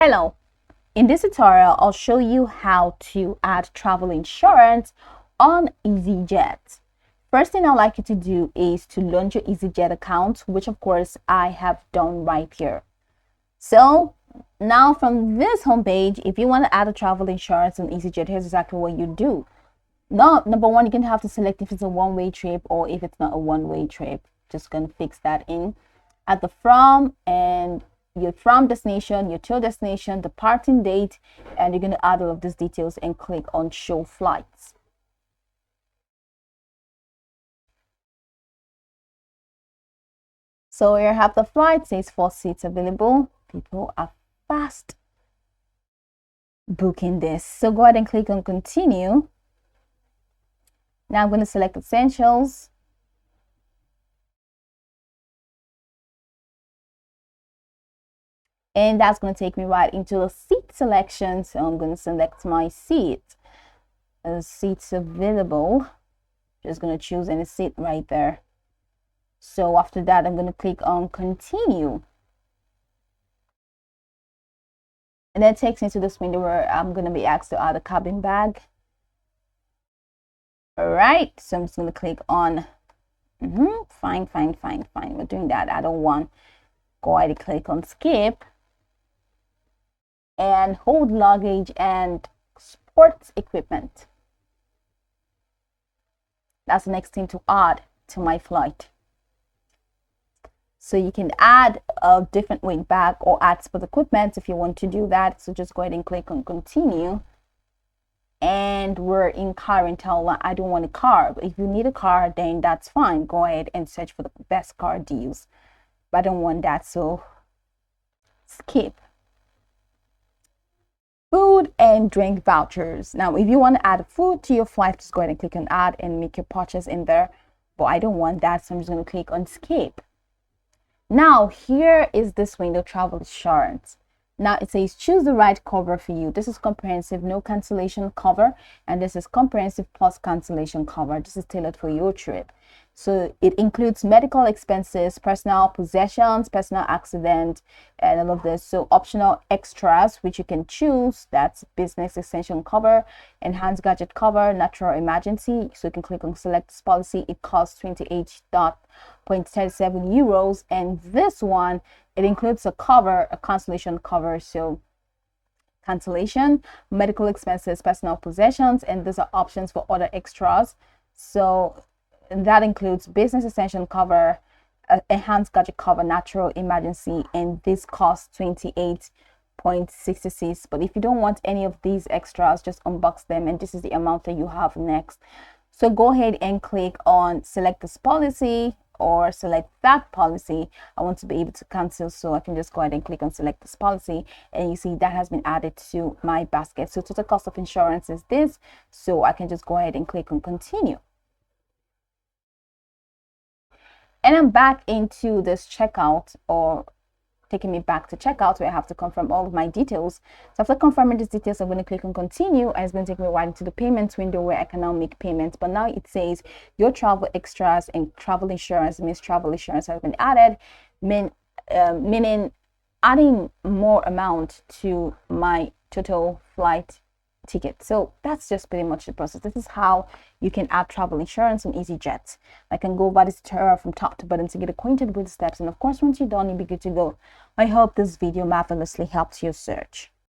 Hello, in this tutorial I'll show you how to add travel insurance on Easyjet. First thing I'd like you to do is to launch your Easyjet account, which of course I have done right here. So now from this homepage, if you want to add a travel insurance on Easyjet, here's exactly what you do. Now, number one, you're gonna have to select if it's a one-way trip or if it's not a one-way trip. Just gonna fix that in at the from, and your from destination, your to destination, departing date, and you're going to add all of these details and click on show flights. So here I have the flight, says 4 seats available. People are fast booking this. So go ahead and click on continue. Now I'm going to select essentials. And that's going to take me right into the seat selection. So I'm going to select my seat. Seats available. Just going to choose any seat right there. So after that, I'm going to click on continue. And then it takes me to this window where I'm going to be asked to add a cabin bag. All right. So I'm just going to click on fine. We're doing that. I don't want. Go ahead and click on skip. And hold luggage and sports equipment. That's the next thing to add to my flight. So you can add a different weight bag or add sport equipment if you want to do that. So just go ahead and click on continue. And we're in car rental. I don't want a car, but if you need a car, then that's fine. Go ahead and search for the best car deals. But I don't want that, so skip. Food and drink vouchers. Now, if you want to add food to your flight, just go ahead and click on add and make your purchase in there. But I don't want that, so I'm just going to click on skip. Now, here is this window, travel insurance. Now it says choose the right cover for you. This is comprehensive, no cancellation cover, and this is comprehensive plus cancellation cover. This is tailored for your trip. So it includes medical expenses, personal possessions, personal accident, and all of this. So optional extras, which you can choose. That's business essential cover, enhanced gadget cover, natural emergency. So you can click on select this policy. It costs 28.37 euros. And this one, it includes a cover, a cancellation cover. So cancellation, medical expenses, personal possessions, and these are options for other extras. So that includes business essential cover, enhanced gadget cover, natural emergency, and this costs 28.66. But if you don't want any of these extras, just unbox them, and this is the amount that you have next. So go ahead and click on select this policy or select that policy. I want to be able to cancel, so I can just go ahead and click on select this policy, and you see that has been added to my basket. So total cost of insurance is this, so I can just go ahead and click on continue. And I'm back into this checkout, or taking me back to checkout, where I have to confirm all of my details. So after confirming these details, I'm going to click on continue, and it's going to take me right into the payments window where I can now make payments. But now it says your travel extras and travel insurance means travel insurance has been added, meaning adding more amount to my total flight ticket. So that's just pretty much the process. This is how you can add travel insurance on Easyjet. I can go over this tutorial from top to bottom to get acquainted with the steps, and of course once you're done, you'll be good to go. I hope this video marvelously helped your search.